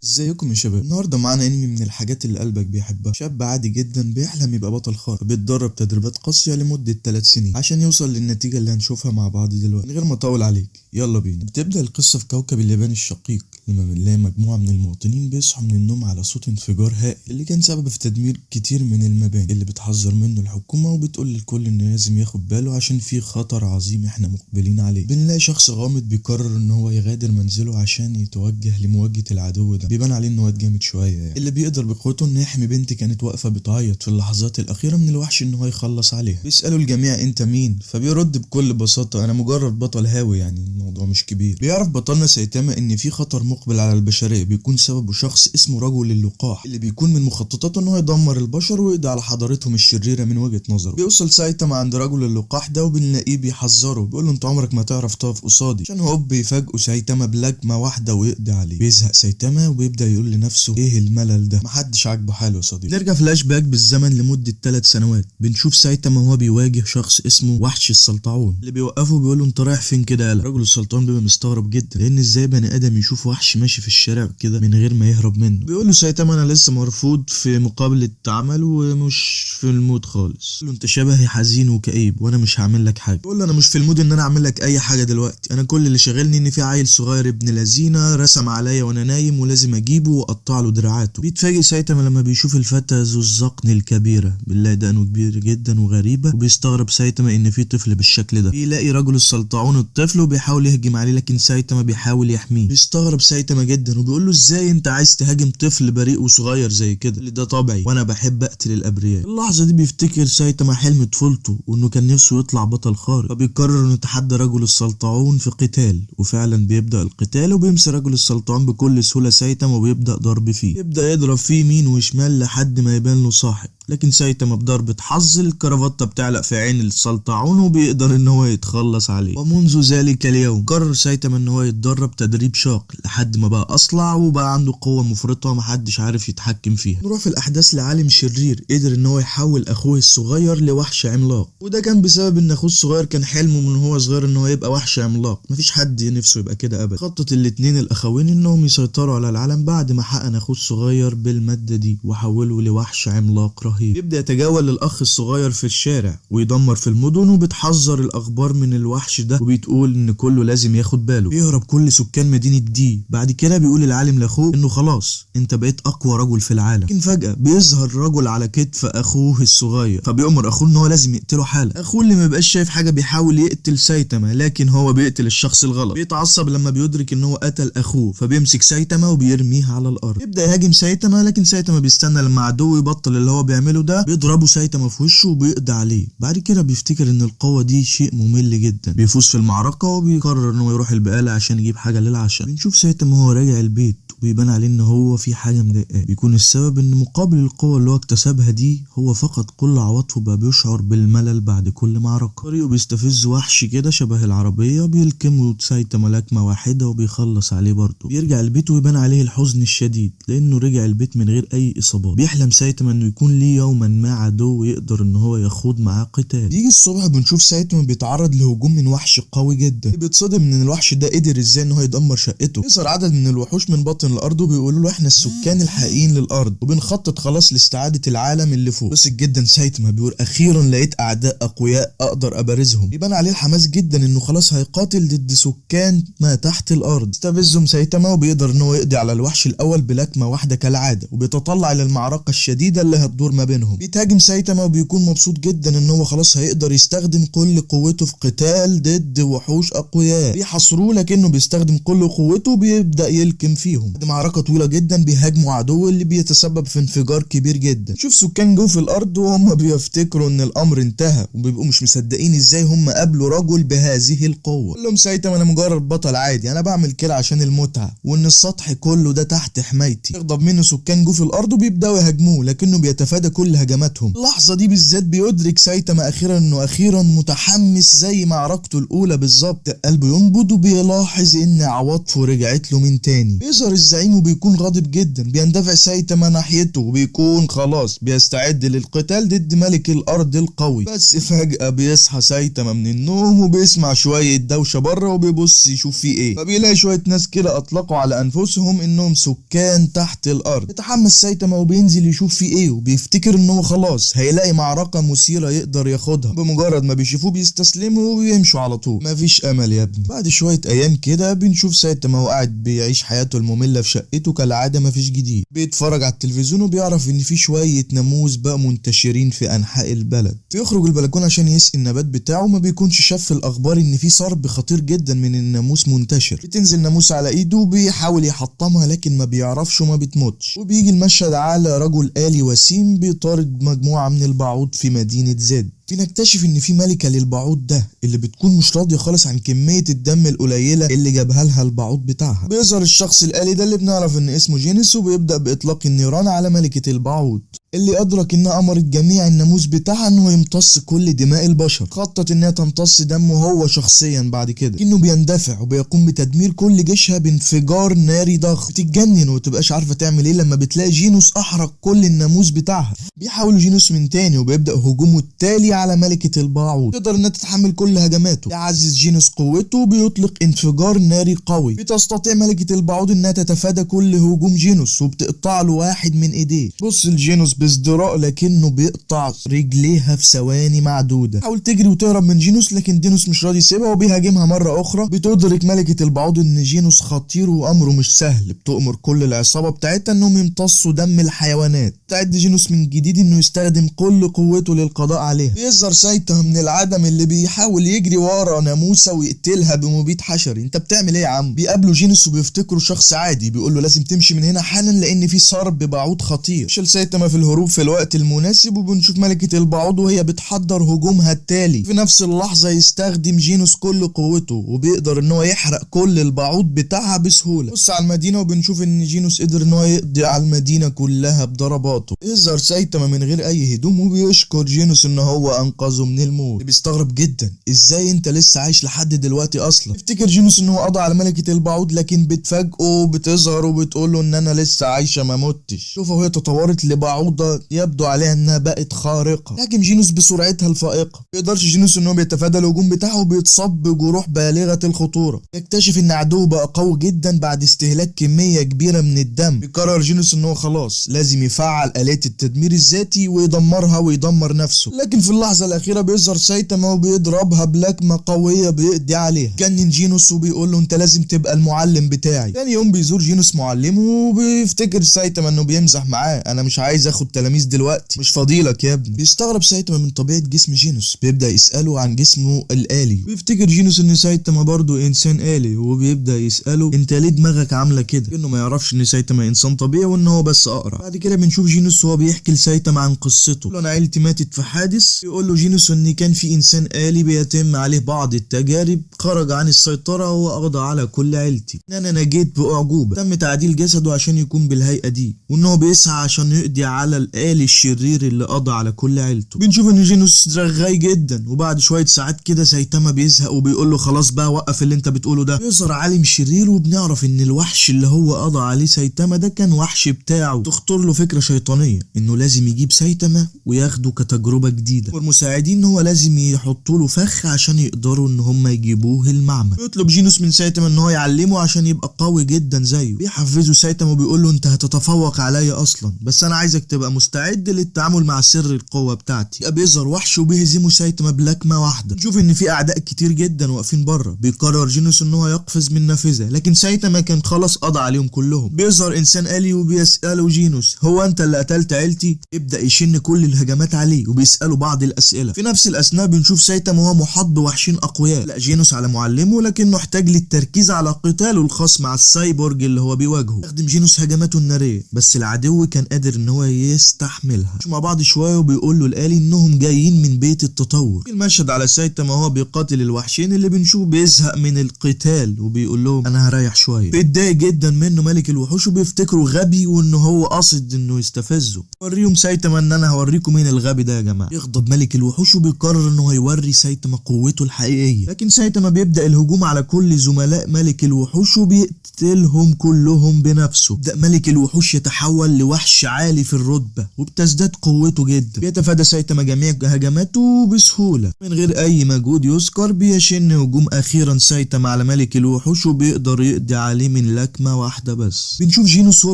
ازيكم يا شباب؟ النهارده معانا انمي من الحاجات اللي قلبك بيحبها. شاب عادي جدا بيحلم يبقى بطل خارق، بيتدرب تدريبات قاسية لمدة 3 سنين عشان يوصل للنتيجة اللي هنشوفها مع بعض دلوقتي. من غير ما اطول عليك، يلا بينا. بتبدأ القصة في كوكب اليابان الشقيق، لما بنلاقي مجموعة من المواطنين بيصحوا من النوم على صوت انفجار هائل اللي كان سبب في تدمير كتير من المباني، اللي بتحذر منه الحكومة وبتقول للكل انه لازم ياخد باله عشان في خطر عظيم احنا مقبلين عليه. بنلاقي شخص غامض بيقرر ان هو يغادر منزله عشان يتوجه لمواجهة العدو ده. بيبان عليه انه واد جامد شوية يعني، اللي بيقدر بقوته انه يحمي بنت كانت واقفة بتعيط في اللحظات الأخيرة من الوحش ان هو يخلص عليها. بيسألوا الجميع انت مين؟ فبيرد بكل بساطة انا مجرد بطل هاوي، يعني الموضوع مش كبير. بيعرف بطلنا سايتاما ان في خطر مقبل على البشرية بيكون سببه شخص اسمه رجل اللقاح، اللي بيكون من مخططاته ان هو يدمر البشر ويقضي على حضارتهم الشريرة من وجهة نظره. بيوصل سايتاما عند رجل اللقاح ده وبنلاقيه بيحذره، بيقول له انت عمرك ما تعرف تقف قصادي، عشان هوب بيفاجئوا سايتاما بلجمة واحدة ويقضي عليه. بيزهق سايتاما وبيبدأ يقول لنفسه ايه الملل ده، محدش عاجبه حاله يا صديقي. نرجع فلاش باك بالزمن لمدة 3 سنوات. بنشوف سايتاما وهو بيواجه شخص اسمه وحش السلطعون، اللي بيوقفه بيقول له انت رايح فين كده يالا. رجل السلطعون بيبقى مستغرب جدا، لان ازاي بني ادم يشوف وحش ماشي في الشارع كده من غير ما يهرب منه. بيقول له سايتاما انا لسه مرفوض في مقابلة عمل ومش في المود خالص. بيقول له انت شبهي حزين وكئيب وانا مش هعمل لك حاجه. بيقول له انا مش في المود ان انا اعمل لك اي حاجه دلوقتي، انا كل اللي شاغلني ان في عيل صغير ابن لذينه رسم عليا وانا نايم ولازم اجيبه واقطع له دراعاته. بيتفاجئ سايتاما لما بيشوف الفتى ذو الذقن الكبيره، بنلاقي دقنه كبير جدا وغريبه، وبيستغرب سايتاما ان في طفل بالشكل ده. بيلاقي رجل السلطعون الطفل وبيحاول يهجم عليه، لكن سايتاما بيحاول يحميه. بيستغرب سايتاما جدا وبيقول له ازاي انت عايز تهاجم طفل بريء وصغير زي كده، اللي ده طبعي وانا بحب اقتل الابرياء. اللحظه دي بيفتكر سايتاما حلم طفولته وانه كان نفسه يطلع بطل خارق، فبيقرر انه يتحدى رجل السلطعون في قتال. وفعلا بيبدا القتال وبيمسك رجل السلطعون بكل سهوله سايتاما وبيبدا ضرب فيه. يبدا يضرب فيه يمين وشمال لحد ما يبان له صاحب، لكن سايتاما بضربة حظ الكرافتة بتعلق في عين السلطعون وبيقدر ان هو يتخلص عليه. ومنذ ذلك اليوم قرر سايتاما ان هو يتدرب تدريب شاق لحد ما بقى اصلع وبقى عنده قوة مفرطة محدش عارف يتحكم فيها. نروح في الاحداث لعالم شرير قدر ان هو يحول اخوه الصغير لوحش عملاق، وده كان بسبب ان اخوه الصغير كان حلمه من هو صغير ان هو يبقى وحش عملاق. مفيش حد نفسه يبقى كده ابدا. خطط الاتنين الاخوين انهم يسيطروا على العالم بعد ما حقن اخوه الصغير بالمادة دي وحوله لوحش عملاق رهيب. يبدأ يتجول للأخ الصغير في الشارع ويدمر في المدن، وبتحذر الأخبار من الوحش ده وبتقول إن كله لازم ياخد باله. بيهرب كل سكان مدينة دي. بعد كده بيقول العالم لأخوه إنه خلاص أنت بقيت أقوى رجل في العالم. لكن فجأة بيظهر رجل على كتف أخوه الصغير، فبيأمر أخوه إن هو لازم يقتله حالا. أخوه اللي مبقاش شايف حاجة بيحاول يقتل سايتاما، لكن هو بيقتل الشخص الغلط. بيتعصب لما بيدرك إن هو قتل أخوه، فبيمسك سايتاما وبيرميه على الأرض. يبدأ يهاجم سايتاما، لكن سايتاما بيستنى لما عدوه يبطل اللي هو بيعمله ده، بيضربه سايتاما في وشه وبيقضي عليه. بعد كده بيفتكر ان القوة دي شيء ممل جدا، بيفوز في المعركة وبيقرر انه يروح البقالة عشان يجيب حاجة للعشاء. بنشوف سايتاما وهو راجع البيت وبيبان عليه ان هو في حاجة مضايقاه، بيكون السبب ان مقابل القوة اللي هو اكتسبها دي هو فقد كل عواطفه، بقى بيشعر بالملل بعد كل معركة. طريقه بيستفز وحش كده شبه العربية، بيلكمه سايتاما لكمة واحدة وبيخلص عليه برضه. بيرجع البيت ويبان عليه الحزن الشديد لانه رجع البيت من غير اي اصابات. بيحلم سايتاما انه يكون ليه يوما ما عدو ويقدر ان هو يخوض معاه قتال. يجي الصبح بنشوف سايتاما بيتعرض لهجوم من وحش قوي جدا. بيتصدم ان الوحش ده قدر ازاي ان هو يدمر شقته. يظهر عدد من الوحوش من باطن الارض وبيقولوا له احنا السكان الحقيقيين للارض وبنخطط خلاص لاستعادة العالم اللي فوق. بس جدا سايتاما بيقول اخيرا لقيت اعداء اقوياء اقدر ابارزهم. يبان عليه الحماس جدا انه خلاص هيقاتل ضد سكان ما تحت الارض. استفزهم سايتاما وبيقدر ان هو يقضي على الوحش الاول بلكمة واحدة كالعادة، وبيتطلع الى المعركة الشديدة اللي هتدور ما بينهم. بيتهاجم سايتاما وبيكون مبسوط جدا ان هو خلاص هيقدر يستخدم كل قوته في قتال ضد وحوش اقوياء. بيحصروه لكنه بيستخدم كل قوته وبيبدا يلكم فيهم. بعد معركه طويله جدا بيهاجموا عدو اللي بيتسبب في انفجار كبير جدا. شوف سكان جو في الارض وهم بيفتكروا ان الامر انتهى وبيبقوا مش مصدقين ازاي هم قابلوا رجل بهذه القوه. قال لهم سايتاما انا مجرد بطل عادي، انا بعمل كده عشان المتعه وان السطح كله ده تحت حمايتي. يغضب منه سكان جو في الارض وبيبداوا يهاجموه لكنه بيتفادى كل هجماتهم. اللحظه دي بالذات بيدرك سايتاما اخيرا انه اخيرا متحمس زي معركته الاولى بالظبط. قلبه ينبض وبيلاحظ ان عواطفه رجعت له من تاني. بيظهر الزعيم وبيكون غاضب جدا. بيندفع سايتاما ناحيته وبيكون خلاص بيستعد للقتال ضد ملك الارض القوي. بس فجأة بيصحى سايتاما من النوم وبيسمع شوية دوشة بره وبيبص يشوف فيه ايه، فبيلاقي شوية ناس كده اطلقوا على انفسهم انهم سكان تحت الارض. بيتحمس سايتاما وبينزل يشوف فيه ايه، وبيفتكر ان هو خلاص هيلاقي معركة مثيرة يقدر ياخدها. بمجرد ما بيشوفوه بيستسلموا وبيمشوا على طول. مفيش امل يا ابني. بعد شوية ايام كده بنشوف سايتاما وقاعد بيعيش حياته المملة في شقته كالعادة، مفيش جديد. بيتفرج على التلفزيون وبيعرف ان في شوية ناموس بقى منتشرين في انحاء البلد. بيخرج البلكونه عشان يسقي النبات بتاعه، ما بيكونش شاف في الاخبار ان في صرب خطير جدا من الناموس منتشر. بتنزل ناموس على ايده وبيحاول يحطمها لكن ما بيعرفش وما بتموتش. وبيجي المشهد على رجل آلي وسيم بيطارد مجموعة من البعوض في مدينة زد. بنكتشف ان في ملكة للبعوض ده اللي بتكون مش راضية خالص عن كمية الدم القليلة اللي جابها لها البعوض بتاعها. بيظهر الشخص الآلي ده اللي بنعرف ان اسمه جينيس، وبيبدأ بإطلاق النيران على ملكة البعوض اللي أدرك إنها أمرت جميع الناموس بتاعها إنه يمتص كل دماء البشر. خطط إنها تمتص دمه هو شخصيا بعد كده، لكنه بيندفع وبيقوم بتدمير كل جيشها بانفجار ناري ضخم. بتتجنن ومتبقاش عارفة تعمل إيه لما بتلاقي جينوس أحرق كل الناموس بتاعها. بيحاول جينوس من تاني وبيبدأ هجومه التالي على ملكة البعوض. تقدر إنها تتحمل كل هجماته. يعزز جينوس قوته وبيطلق انفجار ناري قوي. بتستطيع ملكة البعوض إنها تتفادى كل هجوم جينوس وبتقطع له واحد من إيديه. بص لجينوس بازدراء لكنه بيقطع رجليها في ثواني معدودة. حاول تجري وتهرب من جينوس لكن جينوس مش راضي يسيبها وبيهاجمها مرة أخرى. بتدرك ملكة البعوض إن جينوس خطير وأمره مش سهل. بتأمر كل العصابة بتاعتها إنهم يمتصوا دم الحيوانات. تعد جينوس من جديد إنه يستخدم كل قوته للقضاء عليها. بيظهر سايتاما من العدم اللي بيحاول يجري ورا ناموسة ويقتلها بمبيد حشري. أنت بتعمل إيه يا عم؟ بيقابلوا جينوس وبيفتكروا شخص عادي. بيقول له لازم تمشي من هنا حالا لأن في صرب بعوض خطير. فشل سايتاما في الهروب في الوقت المناسب، وبنشوف ملكة البعوض وهي بتحضر هجومها التالي. في نفس اللحظة يستخدم جينوس كل قوته وبيقدر ان هو يحرق كل البعوض بتاعها بسهولة. بص على المدينة وبنشوف ان جينوس قدر ان هو يقضي على المدينة كلها بضرباته. يظهر سايتاما من غير اي هدوم وبيشكر جينوس ان هو انقذه من الموت. بيستغرب جدا ازاي انت لسه عايش لحد دلوقتي اصلا. يفتكر جينوس ان هو قضى على ملكة البعوض لكن بتفاجئه بتظهر وبتقول له ان انا لسه عايشة ما متش. شوفها وهي تطورت لبعوضة يبدو عليها انها بقت خارقة. لكن جينوس بسرعتها الفائقة بيقدرش جينوس ان هو بيتفادى الهجوم بتاعه وبيتصاب بجروح بالغة الخطورة. يكتشف ان عدوه بقى قوي جدا بعد استهلاك كمية كبيرة من الدم. بيقرر جينوس ان هو خلاص لازم يفعل آلات التدمير الذاتي ويدمرها ويدمر نفسه. لكن في اللحظة الأخيرة بيظهر سايتاما وبيضربها بلكمة قوية بيقضي عليها. جنن جينوس وبيقول له انت لازم تبقى المعلم بتاعي. تاني يوم بيزور جينوس معلمه وبيفتكر سايتاما انه بيمزح معاه. انا مش عايز اخد تلاميذ دلوقتي، مش فاضيلك يا ابني. بيستغرب سايتاما من طبيعة جسم جينوس. بيبدأ يسأله عن جسمه الآلي. بيفتكر جينوس ان سايتاما برضو انسان آلي وبيبدأ يسأله انت ليه دماغك عاملة كده؟ انه ما يعرفش ان سايتاما انسان طبيعي وان هو بس اقرع. بعد كده بنشوف جينوس وهو بيحكي لسايتاما عن قصته. يقول له انا عيلتي ماتت في حادث. يقول له جينوس ان كان في انسان آلي بيتم عليه بعض التجارب خرج عن السيطرة وقضى على كل عيلتي. ان انا نجيت بأعجوبة. تم تعديل جسده عشان يكون بالهيئة دي وان هو بيسعى عشان يقضي على الآلي الشرير اللي قضى على كل عيلته. بنشوف ان جينوس رغاي جدا وبعد شوية ساعات كده سايتاما بيزهق وبيقول له خلاص بقى وقف اللي انت بتقوله ده. بيظهر عالم شرير وبنعرف ان الوحش اللي هو قضى عليه سايتاما ده كان وحش بتاعه. تخطر له فكرة شيطانية انه لازم يجيب سايتاما وياخده كتجربة جديدة، والمساعدين ان هو لازم يحطوا له فخ عشان يقدروا ان هم يجيبوه المعمل. بيطلب جينوس من سايتاما ان هو يعلمه عشان يبقى قوي جدا زيه. بيحفزه سايتاما وبيقول له انت هتتفوق عليا اصلا بس انا عايزك تبقى مستعد للتعامل مع سر القوة بتاعتي. بيظهر وحش وبيهزمه سايتاما بلكمة واحدة. نشوف ان في اعداء كتير جدا واقفين بره. بيقرر جينوس ان هو يقفز من نافذة لكن سايتاما كان خلاص قضى عليهم كلهم. بيظهر انسان آلي وبيسأله جينوس هو انت اللي قتلت عيلتي؟ يبدأ يشن كل الهجمات عليه وبيسأله بعض الاسئلة. في نفس الاثناء بنشوف سايتاما وهو محاط بوحشين اقوياء. لا جينوس على معلمه لكنه احتاج للتركيز على قتاله الخاص مع السايبورج اللي هو بيواجهه. استخدم جينوس هجماته النارية بس العدو كان قادر ان هو يستحملها. مع بعض شويه وبيقول له الآلي انهم جايين من بيت التطور. المشهد على سايتاما وهو بيقاتل الوحشين اللي بنشوفه بيزهق من القتال وبيقول لهم انا هريح شويه. بيتضايق جدا منه ملك الوحوش وبيفتكروا غبي وانه هو قاصد انه يستفزه. وريهم سايتاما ان انا هوريكم مين الغبي ده يا جماعه. يغضب ملك الوحوش وبيقرر انه هيوري سايتاما قوته الحقيقيه، لكن سايتاما بيبدا الهجوم على كل زملاء ملك الوحوش وبيقتلهم كلهم بنفسه. يبدا ملك الوحوش يتحول لوحش عالي في الرتبه وبتزداد قوته جدا. بيتفادى سايتاما جميع هجماته بسهوله من غير اي مجهود يذكر. بيشن هجوم اخيرا سايتاما على ملك الوحوش وبيقدر يقضي عليه من لكمه واحده بس. بنشوف جينوس وهو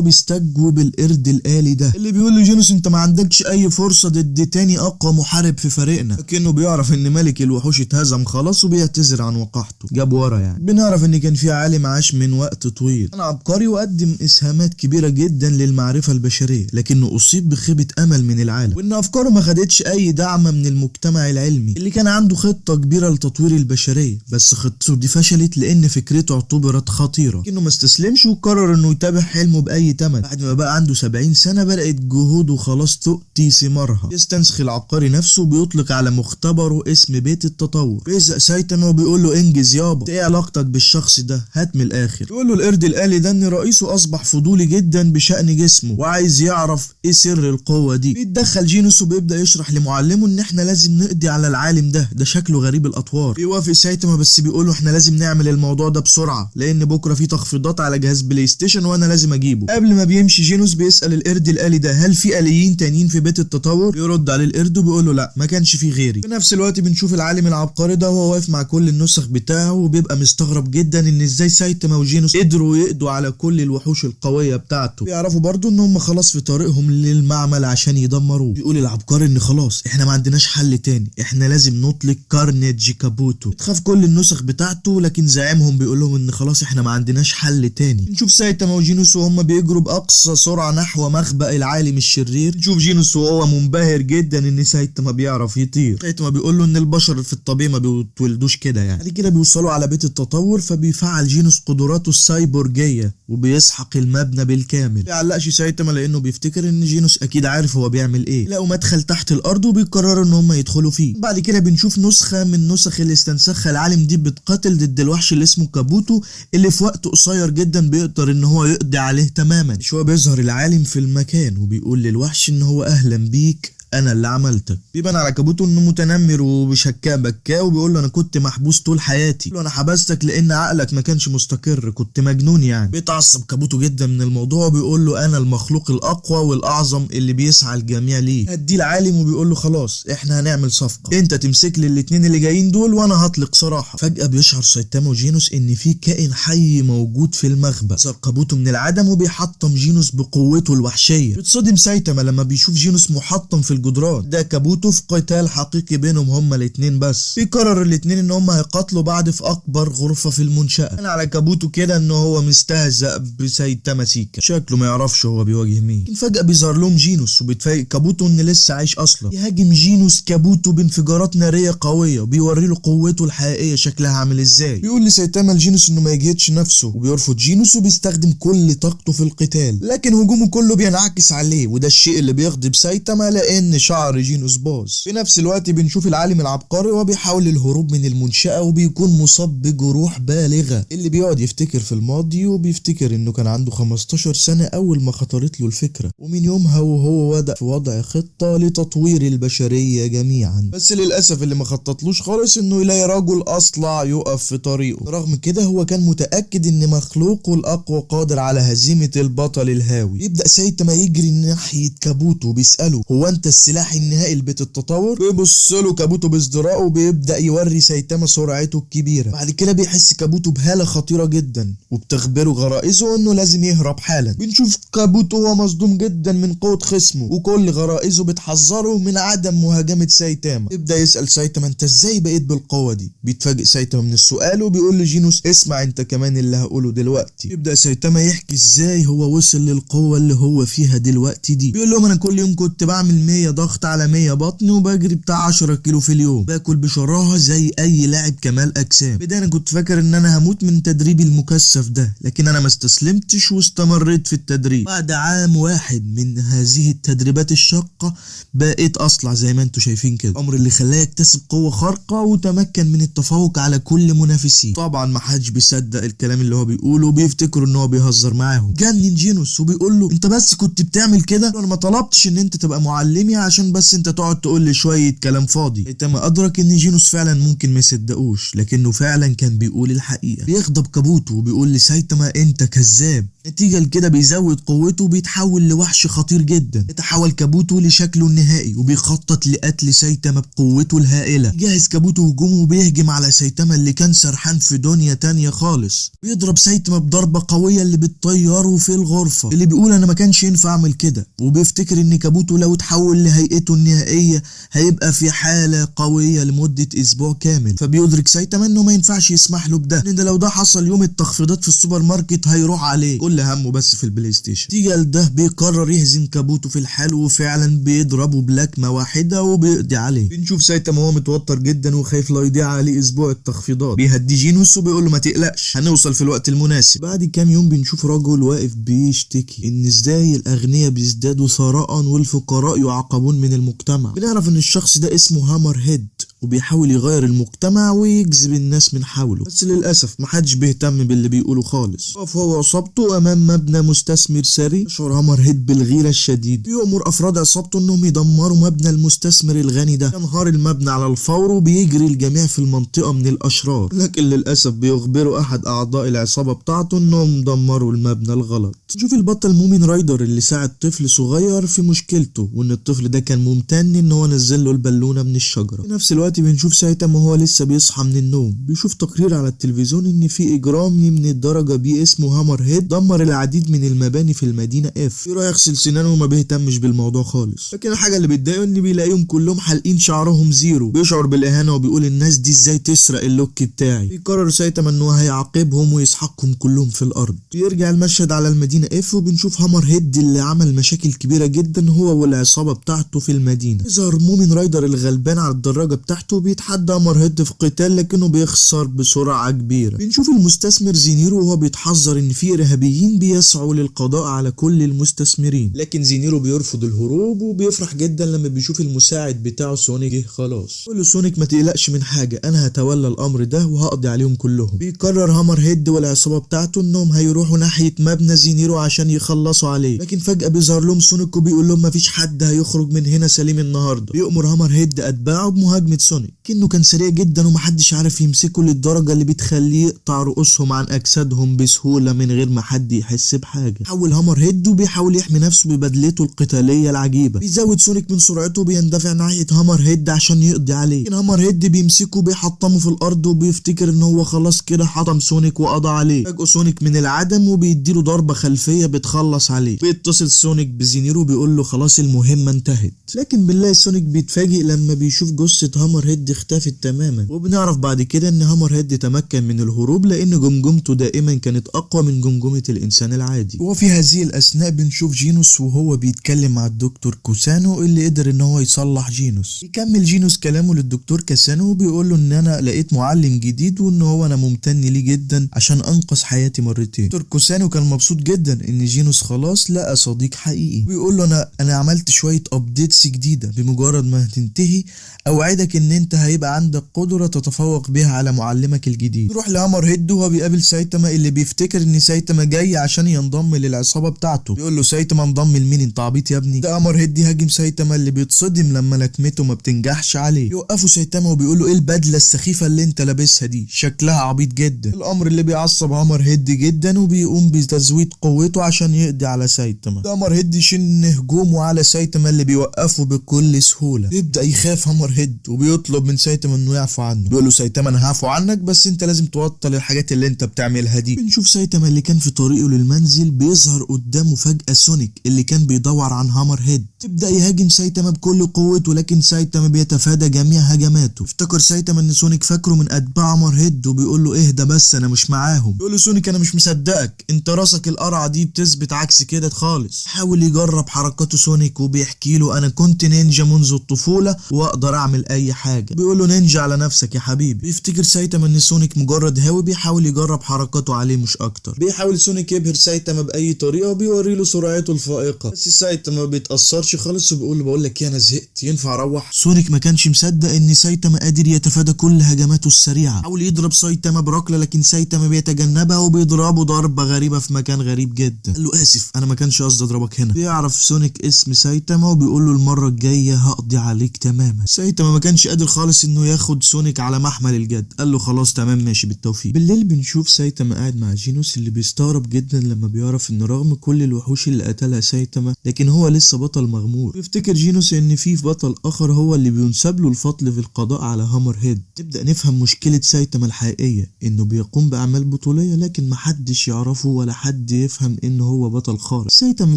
بيستجوب القرد الآلي ده اللي بيقول له جينوس انت ما عندكش اي فرصه ضد تاني اقوى محارب في فريقنا، لكنه بيعرف ان ملك الوحوش اتهزم خلاص وبيعتذر عن وقاحته. جاب ورا يعني. بنعرف ان كان في عالم عاش من وقت طويل، كان عبقري وقدم اسهامات كبيره جدا للمعرفه البشريه، لكنه اصيب بخيبه امل من العالم وان افكاره ما خدتش اي دعم من المجتمع العلمي اللي كان عنده خطه كبيره لتطوير البشريه. بس خطته دي فشلت لان فكرته اعتبرت خطيره، لكنه ما استسلمش وقرر انه يتابع حلمه باي ثمن. بعد ما بقى عنده 70 سنه بدات جهوده خلاص تؤتي ثمارها. يستنسخ العبقري نفسه وبيطلق على مختبره اسم بيت التطور. بيزق سايتاما وبيقول له انجز يابا، ايه علاقتك بالشخص ده؟ هات من الاخر. يقول له القرد الآلي ده ان رئيسه اصبح فضولي جدا بشأن جسمه وعايز يعرف ايه سر القوه دي. بيتدخل جينوس وبيبدا يشرح لمعلمه ان احنا لازم نقضي على العالم ده شكله غريب الاطوار. بيوافق سايتاما بس بيقول له احنا لازم نعمل الموضوع ده بسرعه لان بكره في تخفيضات على جهاز بلاي ستيشن وانا لازم اجيبه. قبل ما بيمشي جينوس بيسأل القرد الآلي ده هل في آليين تانيين في بيت التطور؟ بيرد عليه القرد وبيقول له لا ما كانش في غيري. في نفس الوقت بنشوف العالم العبقري ده وهو واقف مع كل النسخ بتاعه وبيبقى مستغرب جدا ان ازاي سايتاما وجينوس قدروا يقضوا على كل الوحوش القويه بتاعته. بيعرفوا برضو ان هم خلاص في طريقهم للمعمل عشان يدمروه. بيقول العبقري ان خلاص احنا ما عندناش حل تاني، احنا لازم نطلق كارنيج كابوتو. بتخاف كل النسخ بتاعته لكن زعيمهم بيقول لهم ان خلاص احنا ما عندناش حل تاني. نشوف سايتاما وجينوس وهم بيجروا باقصى سرعه نحو مخبأ العالم الشرير. نشوف جينوس وهو منبهر جدا ان سايتاما بيعرف يطير. سايتاما بيقول له ان البشر في الطبيعي ما بيتولدوش كده يعني. بعد كده بيوصلوا على بيت التطور فبيفعل جينوس قدراته السايبورجيه وبيسحق المبنى بالكامل. ما بيعلقش سايتاما لانه بيفتكر ان جينوس اكيد عارف هو بيعمل ايه. لقوا مدخل تحت الارض وبيقرروا ان هم يدخلوا فيه. بعد كده بنشوف نسخه من نسخ اللي استنسخها العالم دي بتقاتل ضد الوحش اللي اسمه كابوتو اللي في وقت قصير جدا بيقدر ان هو يقضي عليه تماما. شويه بيظهر العالم في المكان وبيقول للوحش ان هو اهلا بيك انا اللي عملتك. بيبان على كابوتو انه متنمر وبشكاه بكاه وبيقول له انا كنت محبوس طول حياتي. بيقول له انا حبستك لان عقلك ما كانش مستقر، كنت مجنون يعني. بيتعصب كابوتو جدا من الموضوع وبيقول له انا المخلوق الاقوى والاعظم اللي بيسعى الجميع ليه. هديه العالم وبيقول له خلاص احنا هنعمل صفقه، انت تمسك لي الاثنين اللي جايين دول وانا هطلق سراحه. فجاه بيشعر سايتاما وجينوس ان في كائن حي موجود في المخبأ. ظهر كابوتو من العدم وبيحطم جينوس بقوته الوحشيه. بيتصدم سايتاما لما بيشوف جينوس محطم في الجدران. ده كابوتو في قتال حقيقي بينهم هما الاتنين بس. بيقرر الاتنين ان هما هيقاتلوا بعض في اكبر غرفة في المنشأة. انا على كابوتو كده ان هو مستهزأ بسايتاما سيكا، شكله ما يعرفش هو بيواجه مين. لكن فجأة بيظهر لهم جينوس وبيتفاجئ كابوتو ان لسه عايش اصلا. يهاجم جينوس كابوتو بانفجارات نارية قوية وبيوري له قوته الحقيقية شكلها عامل ازاي. بيقول لسايتاما لجينوس انه ما يجهدش نفسه وبيرفض جينوس وبيستخدم كل طاقته في القتال، لكن هجومه كله بينعكس عليه وده الشيء اللي بيغضب سايتاما لان شعر جينوس باظ. في نفس الوقت بنشوف العالم العبقري وهو بيحاول الهروب من المنشأة وبيكون مصاب بجروح بالغة. اللي بيقعد يفتكر في الماضي وبيفتكر انه كان عنده 15 سنة اول ما خطرت له الفكرة، ومن يومها وهو بدأ في وضع خطة لتطوير البشرية جميعا. بس للأسف اللي ما خططلوش خالص انه يلاقي رجل اصلع يقف في طريقه. رغم كده هو كان متأكد ان مخلوقه الاقوى قادر على هزيمة البطل الهاوي. يبدأ سايتاما يجري ناحية كابوتو وبيسأله هو انت السلاح النهائي لبيت التطور؟ بيبص له كابوتو بازدراء وبيبدأ يوري سايتاما سرعته الكبيرة. بعد كده بيحس كابوتو بهالة خطيرة جدا وبتخبره غرائزه انه لازم يهرب حالا. بنشوف كابوتو هو مصدوم جدا من قوة خصمه وكل غرائزه بتحذره من عدم مهاجمة سايتاما. يبدأ يسأل سايتاما انت ازاي بقيت بالقوة دي؟ بيتفاجئ سايتاما من السؤال وبيقول لجينوس اسمع انت كمان اللي هقوله دلوقتي. يبدأ سايتاما يحكي ازاي هو وصل للقوة اللي هو فيها دلوقتي دي. بيقول لهم انا كل يوم كنت بعمل 100 100 ضغط على 100 بطن وبجري بتاع 10 كيلو في اليوم، باكل بشراهه زي اي لاعب كمال اجسام. بداية انا كنت فاكر ان انا هموت من تدريبي المكثف ده، لكن انا ما استسلمتش واستمريت في التدريب. بعد عام واحد من هذه التدريبات الشاقه بقيت اصلع زي ما انتم شايفين كده، الامر اللي خلاه يكتسب قوه خارقه وتمكن من التفوق على كل منافسيه. طبعا ما حدش بيصدق الكلام اللي هو بيقوله وبيفتكروا ان هو بيهزر معاهم. جنن جينوس وبيقول له انت بس كنت بتعمل كده، انا ما طلبتش ان انت تبقى معلمي عشان بس انت تقعد تقول لي شويه كلام فاضي. سايتاما ادرك ان جينوس فعلا ممكن ما يصدقوش، لكنه فعلا كان بيقول الحقيقه. بيغضب كابوتو وبيقول لسايتاما انت كذاب. نتيجة لكده بيزود قوته وبيتحول لوحش خطير جدا. يتحول كابوتو لشكله النهائي وبيخطط لقتل سايتاما بقوته الهائلة. يجهز كابوتو هجومه وبيهجم على سايتاما اللي كان سرحان في دنيا تانية خالص. بيضرب سايتاما بضربة قوية اللي بتطيره في الغرفة. اللي بيقول انا ما كانش ينفع اعمل كده، وبيفتكر ان كابوتو لو اتحول لهيئته النهائية هيبقى في حالة قوية لمدة اسبوع كامل. فبيدرك سايتاما انه ما ينفعش يسمح له بده، لان لو ده حصل يوم التخفيضات في السوبر ماركت هيروح عليه، كل همه بس في البلاي ستيشن. نتيجة لده بيقرر يهزم كابوتو في الحال، وفعلا بيضربه بلكمة واحدة وبيقضي عليه. بنشوف سايتاما وهو متوتر جدا وخايف لا يضيع عليه اسبوع التخفيضات. بيهدي جينوس وبيقول له ما تقلقش هنوصل في الوقت المناسب. بعد كام يوم بنشوف رجل واقف بيشتكي ان ازاي الاغنياء بيزدادوا ثراء والفقراء يعاقبون من المجتمع. بنعرف ان الشخص ده اسمه هامر هيد وبيحاول يغير المجتمع ويجذب الناس من حوله، بس للاسف محدش بيهتم باللي بيقوله خالص. وقف هو وعصابته امام مبنى مستثمر ثري. يشعر هامر هيد بالغيره الشديد، بيأمر افراد عصابته انهم يدمروا مبنى المستثمر الغني ده. ينهار المبنى على الفور وبيجري الجميع في المنطقه من الاشرار، لكن للاسف بيخبروا احد اعضاء العصابه بتاعته انهم دمروا المبنى الغلط. نشوف البطل مومين رايدر اللي ساعد طفل صغير في مشكلته، وان الطفل ده كان ممتن ان هو نزل له البالونه من الشجره. في نفس الوقت بنشوف سايتاما وهو لسه بيصحى من النوم، بيشوف تقرير على التلفزيون ان في اجرامي من الدرجه بي اسمه هامر هيد دمر العديد من المباني في المدينه اف. بيروح يغسل سنانه وما بيهتمش بالموضوع خالص، لكن الحاجه اللي بتضايقه ان بيلاقيهم كلهم حالقين شعرهم زيرو. بيشعر بالاهانه وبيقول الناس دي ازاي تسرق اللوك بتاعي. بيقرر سايتاما انه هيعاقبهم ويسحقهم كلهم في الارض. بيرجع المشهد على المدينه اف وبنشوف هامر هيد اللي عمل مشاكل كبيره جدا هو والعصابه بتاعته في المدينه. يظهر مومين رايدر الغلبان على الدراجه بتاعته بيتحدى هامر هيد في قتال، لكنه بيخسر بسرعه كبيره. بنشوف المستثمر زينيرو وهو بيتحذر ان في ارهابيين بيسعوا للقضاء على كل المستثمرين، لكن زينيرو بيرفض الهروب وبيفرح جدا لما بيشوف المساعد بتاعه سونيك جه خلاص. يقول له سونيك ما تقلقش من حاجه، انا هتولى الامر ده وهقضي عليهم كلهم. بيقرر هامر هيد والعصابه بتاعته انهم هيروحوا ناحيه مبنى زينيرو عشان يخلصوا عليه، لكن فجاه بيظهر لهم سونيك وبيقول لهم مفيش حد هيخرج من هنا سليم النهارده. بيأمر هامر هيد اتباعه بمهاجمه سونيك، كأنه كان سريع جدا ومحدش عارف يمسكه للدرجه اللي بتخليه يقطع رؤوسهم عن اجسادهم بسهوله من غير ما حد يحس بحاجه. حول هامر هيد وبيحاول يحمي نفسه ببدلته القتاليه العجيبه. بيزود سونيك من سرعته وبيندفع ناحيه هامر هيد عشان يقضي عليه، لكن هامر هيد بيمسكه بيحطمه في الارض وبيفتكر ان هو خلاص كده حطم سونيك وقضى عليه. فجأة سونيك من العدم وبيديله ضربه خلفيه بتخلص عليه. بيتصل سونيك بزينيرو بيقول له خلاص المهمه انتهت، لكن بالله سونيك بيتفاجئ لما بيشوف جثه هامر هيد اختفت تماما. وبنعرف بعد كده ان هامر هيد تمكن من الهروب لان جمجمته دائما كانت اقوى من جمجمه الانسان العادي. وفي هذه الاثناء بنشوف جينوس وهو بيتكلم مع الدكتور كوسانو اللي قدر ان هو يصلح جينوس. يكمل جينوس كلامه للدكتور كاسانو وبيقول له ان انا لقيت معلم جديد وان هو انا ممتن ليه جدا عشان انقذ حياتي مرتين. دكتور كوسانو كان مبسوط جدا ان جينوس خلاص لقى صديق حقيقي. بيقول له انا عملت شويه ابديتس جديده، بمجرد ما هتنتهي اوعدك ان انت هيبقى عندك قدره تتفوق بيها على معلمك الجديد. نروح لهامر هيد وهو بيقابل سايتاما اللي بيفتكر ان سايتاما جاي عشان ينضم للعصابه بتاعته. بيقول له سايتاما انضم لمين انت عبيط يا ابني؟ ده هامر هيد يهاجم سايتاما اللي بيتصدم لما لكمته ما بتنجحش عليه. يوقفوا سايتاما وبيقول له ايه البدله السخيفه اللي انت لابسها دي؟ شكلها عبيط جدا. الامر اللي بيعصب هامر هيد جدا وبيقوم بتزويد قوته عشان يقضي على سايتاما. ده هامر هيد يشن هجومه على سايتاما اللي بيوقفه بكل سهوله. بيبدا يخاف هامر هيد وبيطلب من سايتاما انه يعفو عنه. بيقول له سايتاما انا هعفو عنك بس انت لازم تبطل الحاجات اللي انت بتعملها دي. بنشوف سايتاما اللي كان في طريقه للمنزل بيظهر قدامه فجأة سونيك اللي كان بيدور عن هامر هيد. تبدأ يهاجم سايتاما بكل قوته، لكن سايتاما بيتفادى جميع هجماته. افتكر سايتاما ان سونيك فاكره من اتباع هامر هيد وبيقول له اهدى بس انا مش معاهم. بيقول له سونيك انا مش مصدقك، انت راسك القرعه دي بتثبت عكس كده خالص. حاول يجرب حركاته سونيك وبيحكي له انا كنت نينجا منذ الطفوله واقدر اعمل اي حاجه. بيقول له نينجا على نفسك يا حبيبي. بيفتكر سايتاما ان سونيك مجرد هاوي بيحاول يجرب حركاته عليه مش اكتر. بيحاول سونيك يبهر سايتاما باي طريقه وبيوري له سرعته الفائقه، بس سايتاما ما بيتاثرش خالص وبيقول له بقول لك ايه انا زهقت ينفع اروح. سونيك ما كانش مصدق ان سايتاما قادر يتفادى كل هجماته السريعه. حاول يضرب سايتاما بركله لكن سايتاما بيتجنبها وبيضربه ضربه غريبه في مكان غريب جدا. قال له اسف انا ما كانش قصدي اضربك هنا. بيعرف سونيك اسم سايتاما وبيقول له المره الجايه هقضي عليك تماما. سايتاما ما كانش قادر خالص انه ياخد سونيك على محمل الجد. قال له خلاص تمام ماشي بالتوفيق. بالليل بنشوف سايتاما قاعد مع جينوس اللي بيستغرب جدا لما بيعرف ان رغم كل الوحوش اللي قتلها سايتاما لكن هو لسه بطل مغمور. بيفتكر جينوس ان في بطل اخر هو اللي بينسب له الفضل في القضاء على هامر هيد. نبدأ نفهم مشكله سايتاما الحقيقيه، انه بيقوم باعمال بطوليه لكن محدش يعرفه ولا حد يفهم انه هو بطل خارق. سايتاما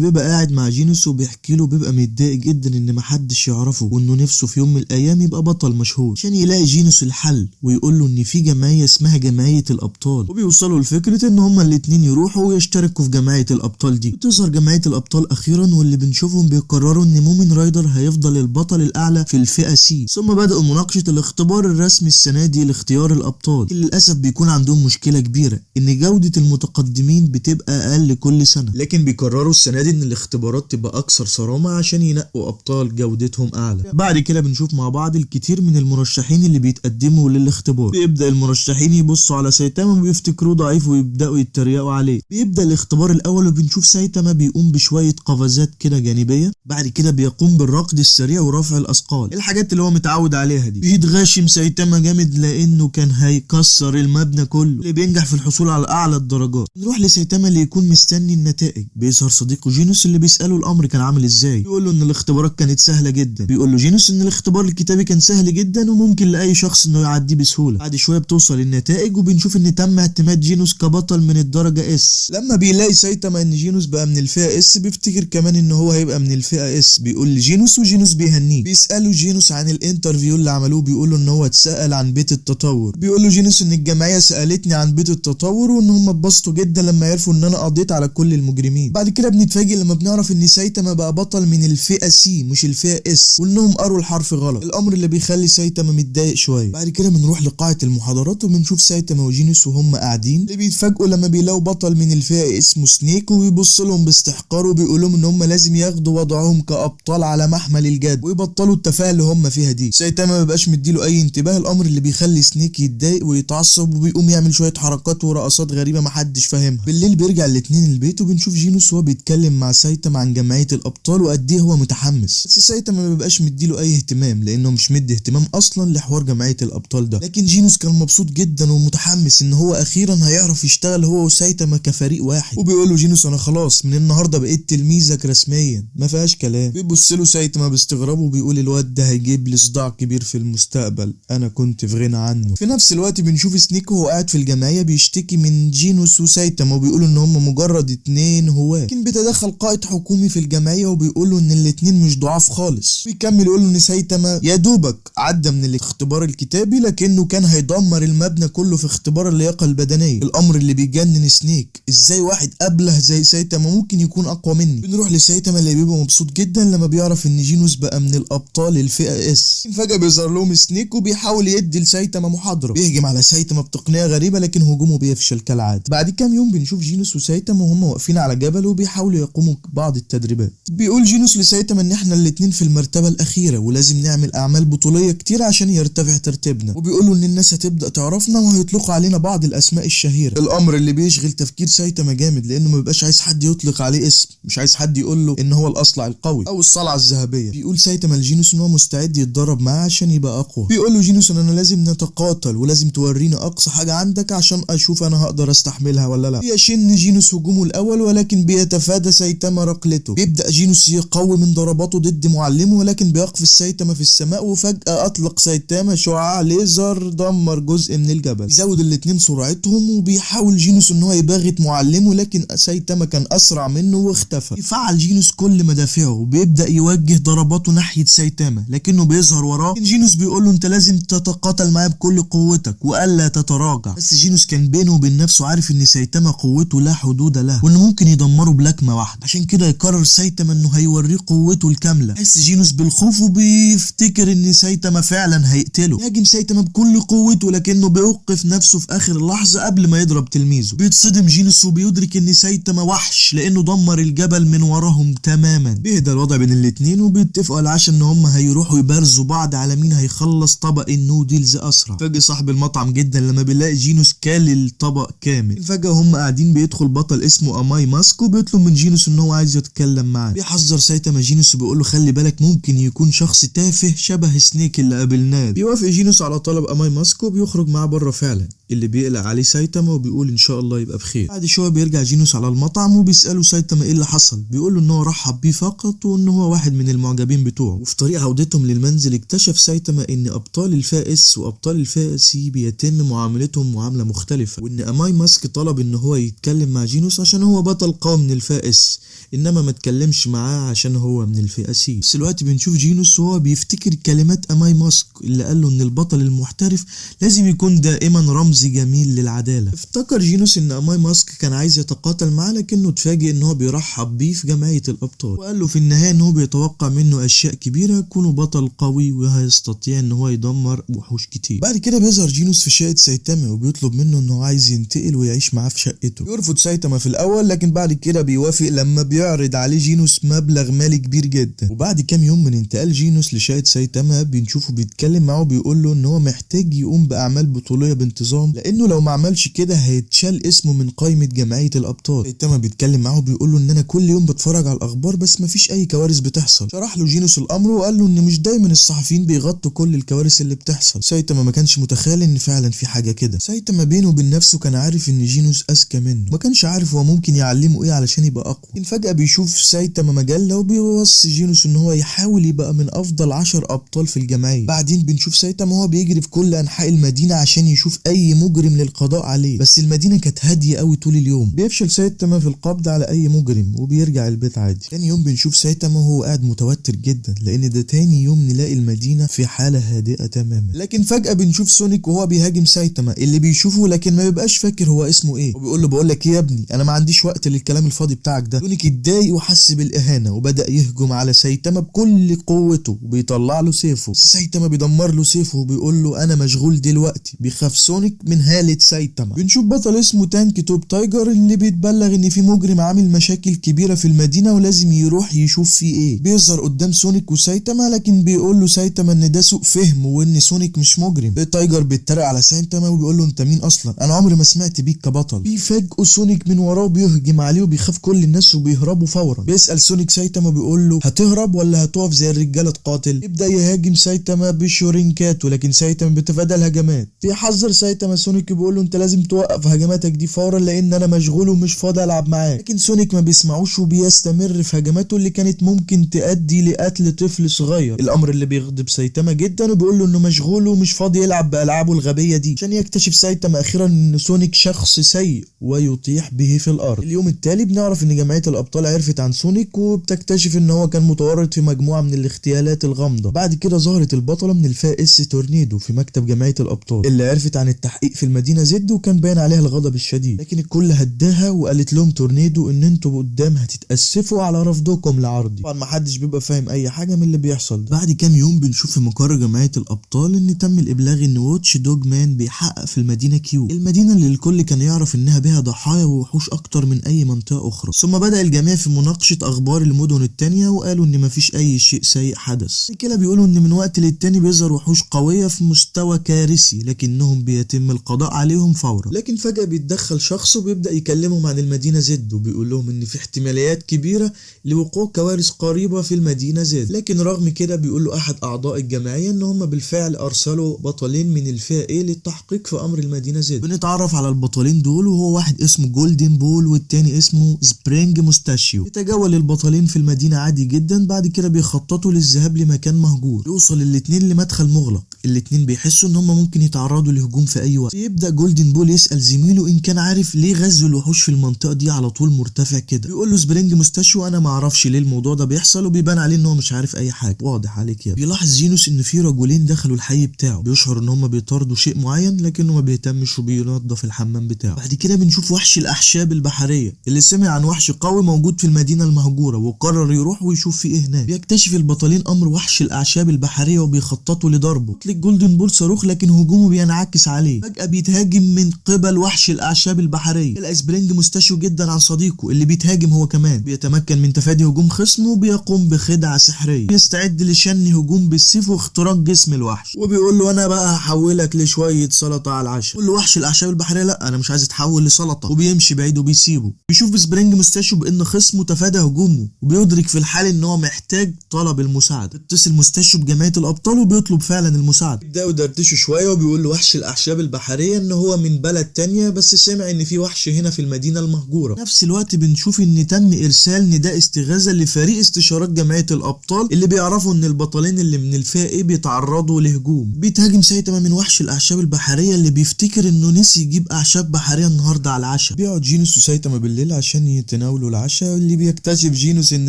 بيبقى قاعد مع جينوس وبيحكي له بيبقى متضايق جدا ان محدش يعرفه وانه نفسه في يوم من الايام يبقى بطل مشهور، عشان يلاقي جينوس الحل ويقول له ان في جمعيه اسمها جمعيه الابطال. وبيوصلوا لفكره ان هما الاتنين يروحوا ويشتركوا في جمعيه الابطال دي. بتظهر جمعيه الابطال اخيرا واللي بنشوفهم بيقرروا ان مومن رايدر هيفضل البطل الاعلى في الفئه سي. ثم بدأوا مناقشه الاختبار الرسمي السنه دي لاختيار الابطال. للاسف بيكون عندهم مشكله كبيره ان جوده المتقدمين بتبقى اقل كل سنه، لكن بيقرروا السنه دي ان الاختبارات تبقى اكثر صرامه عشان ينقوا ابطال جودتهم اعلى. بعد كده بنشوف مع بعض الكتير من المرشحين اللي بيتقدموا للاختبار. بيبدا المرشحين يبصوا على سايتاما وبيفتكروه ضعيف ويبداوا يتريقوا عليه. بيبدا الاختبار الاول وبنشوف سايتاما بيقوم بشويه قفزات كده جانبيه. بعد كده بيقوم بالركض السريع ورفع الاثقال، الحاجات اللي هو متعود عليها دي. بيتغاشم سايتاما جامد لانه كان هيكسر المبنى كله، اللي بينجح في الحصول على اعلى الدرجات. نروح لسايتاما اللي يكون مستني النتائج. بيظهر صديقه جينوس اللي بيساله الامر كان عامل ازاي. بيقول له ان الاختبارات كانت سهله جدا. بيقول له جينوس ان الاختبار الكتابي كان سهل جدا وممكن لاي شخص انه يعديه بسهوله. بعد شويه بتوصل النتائج وبنشوف ان تم اعتماد جينوس كبطل من الدرجه اس. لما بيلاقي سايتاما ان جينوس بقى من الفئه اس بيفتكر كمان ان هو هيبقى من الفئه اس. بيقول لجينوس وجينوس بيهنيه. بيساله جينوس عن الانترفيو اللي عملوه. بيقول له ان هو اتسال عن بيت التطور. بيقول له جينوس ان الجمعيه سالتني عن بيت التطور وان هم اتبسطوا جدا لما عرفوا ان انا قضيت على كل المجرمين. بعد كده بنتفاجئ لما بنعرف ان سايتاما بقى بطل من الفئه سي مش الفئه اس، وانهم قروا الحرف غلط، الامر اللي بيخلي سايتاما متضايق شويه. بعد كده بنروح لقاعه المحاضرات وبنشوف سايتاما وجينوس وهم قاعدين. اللي بيتفاجئوا لما بيلاقوا بطل من الفئه اسمه سنيك وبيبص لهم باستحقار وبيقول لهم ان هم لازم ياخدوا وضعهم كابطال على محمل الجد ويبطلوا التفاهه اللي هم فيها دي. سايتاما ما بقاش مديله اي انتباه، الامر اللي بيخلي سنيك يتضايق ويتعصب وبيقوم يعمل شويه حركات ورقصات غريبه محدش فاهمها. بالليل بيرجع الاتنين البيت وبنشوف جينوس وهو بيتكلم مع سايتاما عن جمعيه الابطال وقد ايه هو متحمس. بس سايتاما ما بيبقاش مديله اي اهتمام لانه مش مدي اهتمام اصلا لحوار جمعيه الابطال ده. لكن جينوس كان مبسوط جدا ومتحمس ان هو اخيرا هيعرف يشتغل هو وسايتاما كفريق واحد. وبيقول له جينوس انا خلاص من النهارده بقيت تلميذك رسميا، ما فيهاش كلام. بيبص له سايتاما باستغراب وبيقول الواد ده هيجيب لي صداع كبير في المستقبل، انا كنت في غنى عنه. في نفس الوقت بنشوف سنيك وهو قاعد في الجمعيه بيشتكي من جينوس وسايتاما وبيقولوا ان هم مجرد اتنين هواه. لكن بيتدخل قائد حكومي في الجمعيه وبيقولوا ان الاتنين مش ضعاف خالص. بيكمل يقول له ان سايتاما يا دوبك عدى من الاختبار الكتابي لكنه كان هيدمر المبنى كله في اختبار اللياقه البدنيه، الامر اللي بيجنن سنيك. ازاي واحد ابله زي سايتاما ممكن يكون اقوى مني؟ بنروح لسايتاما اللي بيبقى مبسوط جدا لما بيعرف ان جينوس بقى من الابطال الفئه اس. فجاه بيظهر لهم سنيك وبيحاول يدي لسايتاما محاضره. بيهجم على سايتاما بتقنيه غريبه لكن هجومه بيفشل كالعاده. بعد كام يوم بنشوف جينوس وسايتاما وهم واقفين على جبل وبيحاولوا يقوموا بعض التدريبات. بيقول جينوس لسايتاما ان احنا الاتنين في المرتبه الاخيره ولازم نعمل اعمال بطوليه كتير عشان يرتفع ترتيبنا. وبيقولوا ان الناس هتبدا تعرفنا وهيطلقوا علينا بعض الاسماء الشهيره، الامر اللي بيشغل تفكير سايتاما جامد لانه ما بيبقاش عايز حد يطلق عليه اسم، مش عايز حد يقول له ان هو الاصلع القوي او الصلعه الذهبيه. بيقول سايتاما لجينوس ان هو مستعد يتدرب معاه عشان يبقى اقوى. بيقول له جينوس ان انا لازم نتقاتل ولازم توريني اقصى حاجه عندك عشان اشوف انا هقدر استحملها ولا لا. بيشن جينوس هجومه الاول ولكن بيتفادى سايتاما ركلته. بيبدا جينوس يقوي من ضرباته ضد معلمه ولكن بيقفز سايتاما في السماء وفجاه اطلق بيطلق سايتاما شعاع ليزر دمر جزء من الجبل، يزود الاتنين سرعتهم، وبيحاول جينوس ان هو يباغت معلمه لكن سايتاما كان اسرع منه واختفى. يفعل جينوس كل مدافعه وبيبدأ يوجه ضرباته ناحية سايتاما لكنه بيظهر وراه. جينوس بيقول له انت لازم تتقاتل معاه بكل قوتك والا تتراجع، بس جينوس كان بينه وبين نفسه عارف ان سايتاما قوته لا حدود له وانه ممكن يدمره بلكمه واحده، عشان كده يقرر سايتاما انه هيوريه قوته الكامله. يحس جينوس بالخوف وبيفتكر ان سايتاما فعلا هيقتله. يهاجم سايتاما بكل قوته لكنه بيوقف نفسه في اخر اللحظه قبل ما يضرب تلميذه. بيتصدم جينوس وبيدرك ان سايتاما وحش لانه دمر الجبل من وراهم تماما. بيهدى الوضع بين الاتنين وبيتفقوا على العشاء ان هم هيروحوا يبارزوا بعض على مين هيخلص طبق النودلز اسرع. فجأة صاحب المطعم جدا لما بيلاقي جينوس كل الطبق كامل. فجأة هم قاعدين بيدخل بطل اسمه اماي ماسك وبيطلب من جينوس ان هو عايز يتكلم معاه. بيحذر سايتاما جينوس وبيقول له خلي بالك ممكن يكون شخص تافه شبه سنيك اللي قابلناه. بيوافق جينوس على طلب اماي ماسك وبيخرج معاه بره فعلا، اللي بيقلق عليه سايتاما وبيقول ان شاء الله يبقى بخير. بعد شويه بيرجع جينوس على المطعم وبيساله سايتاما ايه اللي حصل. بيقول له ان هو رحب بيه فقط وان هو واحد من المعجبين بتوعه. وفي طريق عودتهم للمنزل اكتشف سايتاما ان ابطال الفئه اس وابطال الفئه سي بيتم معاملتهم معامله مختلفه، وان اماي ماسك طلب ان هو يتكلم مع جينوس عشان هو بطل قوي من الفئه اس، انما ما اتكلمش معاه عشان هو من الفئه سي. بس دلوقتي بنشوف جينوس وهو بيفتكر كلمات اماي ماسك اللي قال له ان البطل المحترف لازم يكون دائما رمز جميل للعداله. افتكر جينوس ان اماي ماسك كان عايز يتقاتل معاه لكنه اتفاجئ ان هو بيرحب بيه في جمعيه الابطال، وقال له في النهايه ان هو بيتوقع منه اشياء كبيره يكون بطل قوي وهيستطيع ان هو يدمر وحوش كتير. بعد كده بيظهر جينوس في شقه سايتاما وبيطلب منه ان هو عايز ينتقل ويعيش معاه في شقته. يرفض سايتاما في الاول لكن بعد كده بيوافق لما بيعرض عليه جينوس مبلغ مالي كبير جدا. وبعد كام يوم من انتقال جينوس لشقه سايتاما بنشوفه بيتكلم معاه وبيقول له ان هو محتاج يقوم باعمال بطوليه بانتظام لانه لو ما عملش كده هيتشال اسمه من قائمه جمعيه الابطال. سايتاما بيتكلم معاه وبيقول له ان انا كل يوم بتفرج على الاخبار بس مفيش اي كوارث بتحصل. شرح له جينوس الامر وقال له ان مش دايما الصحفيين بيغطوا كل الكوارث اللي بتحصل. سايتاما ما كانش متخيل ان فعلا في حاجه كده. سايتاما بينه وبين نفسه كان عارف ان جينوس اذكى منه، ما كانش عارف هو ممكن يعلمه ايه علشان يبقى اقوى. لكن فجاه بيشوف سايتاما مجله وبيوصي جينوس ان هو يحاول يبقى من افضل 10 ابطال في الجمعيه. بعدين بنشوف سايتاما وهو بيجري في كل انحاء المدينه عشان يشوف اي مجرم للقضاء عليه، بس المدينه كانت هاديه قوي طول اليوم. بيفشل سايتاما في القبض على اي مجرم وبيرجع البيت عادي. تاني يوم بنشوف سايتاما وهو قاعد متوتر جدا لان ده تاني يوم نلاقي المدينه في حاله هادئه تماما. لكن فجاه بنشوف سونيك وهو بيهاجم سايتاما اللي بيشوفه لكن ما بيبقاش فاكر هو اسمه ايه، وبيقول له بقول لك ايه يا ابني انا ما عنديش وقت للكلام الفاضي بتاعك ده. سونيك اتضايق وحس بالاهانه وبدا يهجم على سايتاما بكل قوته وبيطلع له سيفه، بس سايتاما بيدمر له سيفه وبيقول له انا مشغول دلوقتي. بيخاف سونيك من هاله سايتاما. بنشوف بطل اسمه تانك توب تايجر اللي بيتبلغ ان في مجرم عامل مشاكل كبيره في المدينه ولازم يروح يشوف فيه ايه. بيظهر قدام سونيك وسايتاما لكن بيقول له سايتاما ان ده سوء فهم وان سونيك مش مجرم. تايجر بيتريق على سايتاما وبيقول له انت مين اصلا، انا عمري ما سمعت بيك كبطل. بيفاجئوا سونيك من وراه بيهجم عليه وبيخاف كل الناس وبيهربوا فورا. بيسال سونيك سايتاما بيقول له هتهرب ولا هتقف زي الرجاله تقاتل. يبدا يهاجم سايتاما بشورينكات ولكن سايتاما بيتفادى الهجمات. بيحذر سايتاما سونيك بيقول له انت لازم توقف هجماتك دي فورا لان انا مشغول ومش فاضي العب معاك. لكن سونيك ما بيسمعوش وبيستمر في هجماته اللي كانت ممكن تؤدي لقتل طفل صغير، الامر اللي بيغضب سايتاما جدا وبيقول له انه مشغول ومش فاضي يلعب بالعابه الغبيه دي. عشان يكتشف سايتاما اخيرا ان سونيك شخص سيء ويطيح به في الارض. اليوم التالي بنعرف ان جمعيه الابطال عرفت عن سونيك وبتكتشف ان هو كان متورط في مجموعه من الاغتيالات الغامضه. بعد كده ظهرت البطله من الفئه اس تورنيدو في مكتب جمعيه الابطال اللي عرفت عن التحقيق في المدينه زد وكان باين عليها الغضب الشديد، لكن الكل هداها وقالت لهم تورنيدو ان انتوا قدام هتتاسفوا على رفضكم لعرضي. طبعا ما حدش بيبقى فاهم اي حاجه من اللي بيحصل ده. بعد كام يوم بنشوف في مقر جمعيه الابطال ان تم الابلاغ ان واتش دوج مان بيحقق في المدينه كيو، المدينه اللي الكل كان يعرف انها بها ضحايا ووحوش اكتر من اي منطقه اخرى. ثم بدا الجميع في مناقشه اخبار المدن التانيه وقالوا ان مفيش اي شيء سيء حدث. كده بيقولوا ان من وقت للتاني بيظهر وحوش قويه في مستوى كارثي لكنهم بيتم القضاء عليهم فورا. لكن فجاه بيتدخل شخص وبيبدا يكلمهم عن المدينه زد وبيقول لهم ان في احتماليات كبيره لوقوع كوارث قريبه في المدينه زد. لكن رغم كده بيقول له احد اعضاء الجمعيه ان هم بالفعل ارسلوا بطلين من الفئه ايه للتحقيق في امر المدينه زد. بنتعرف على البطلين دول وهو واحد اسمه جولدن بول والتاني اسمه سبرينج موستاشيو. يتجول البطلين في المدينه عادي جدا. بعد كده بيخططوا للذهاب لمكان مهجور. يوصل الاتنين لمدخل مغلق الاتنين بيحسوا ان هما ممكن يتعرضوا لهجوم في اي وقت. بيبدأ جولدن بول يسأل زميله ان كان عارف ليه غزو الوحوش في المنطقة دي على طول مرتفع كده. بيقول له سبرينج مستشفى انا ما اعرفش ليه الموضوع ده بيحصل، وبيبان عليه ان هو مش عارف اي حاجة. واضح عليك يا بيلاحظ جينوس ان في رجلين دخلوا الحي بتاعه، بيشعر ان هما بيطاردوا شيء معين لكنه ما بيهتمش وبينظف الحمام بتاعه. بعد كده بنشوف وحش الاعشاب البحرية اللي سمع عن وحش قوي موجود في المدينة المهجورة وقرر يروح ويشوف فيه ايه هناك. بيكتشف البطلين امر وحش الاعشاب البحرية وبيخططوا لضربه. يطلق جولدن بول صاروخ لكن هجومه بينعكس عليه. فجأة بيتهاجم من قبل وحش الاعشاب البحرية. الاسبرينج مستشو جدا عن صديقه اللي بيتهاجم هو كمان. بيتمكن من تفادي هجوم خصمه وبيقوم بخدعة سحرية. بيستعد لشن هجوم بالسيف واختراق جسم الوحش، وبيقول له انا بقى هحولك لشوية سلطة على العشاء. بيقول له وحش الاعشاب البحرية لا انا مش عايز اتحول لسلطة، وبيمشي بعيد وبيسيبه. بيشوف سبرينج مستشو بان خصمه تفادى هجومه، وبيدرك في الحال ان هو محتاج طلب المساعدة. بيتصل مستشو بجمعية الابطال وبيطلب فعلا المساعدة. بيبداوا يدردشوا شوية وبيقول له وحش الاعشاب البحرية ان هو من بلد تانية بس سمع ان في وحش هنا في المدينة المهجورة. نفس الوقت بنشوف ان تم ارسال نداء استغاثة لفريق استشارات جمعية الابطال اللي بيعرفوا ان البطلين اللي من الفئة ايه بيتعرضوا لهجوم. بيتهاجم سايتاما من وحش الاعشاب البحرية اللي بيفتكر انه نسي يجيب اعشاب بحرية النهاردة على العشاء. بيقعد جينوس وسايتاما بالليل عشان يتناولوا العشاء، اللي بيكتشف جينوس ان